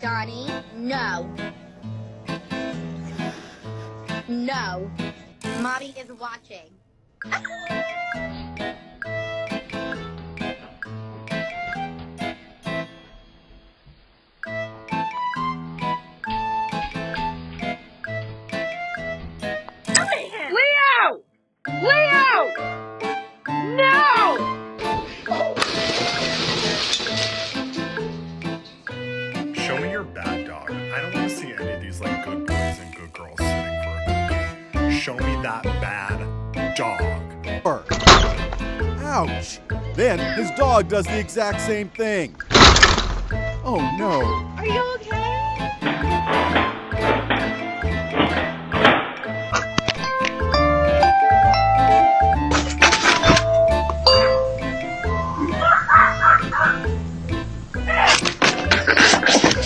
Donnie. No. No. Mommy is watching. Leo! Leo! No! Show me your bad dog. I don't want to see any of these like good boys and good girls sitting for a movie. Show me that bad dog. Bark. Ouch! Then his dog does the exact same thing. Oh no. Are you okay?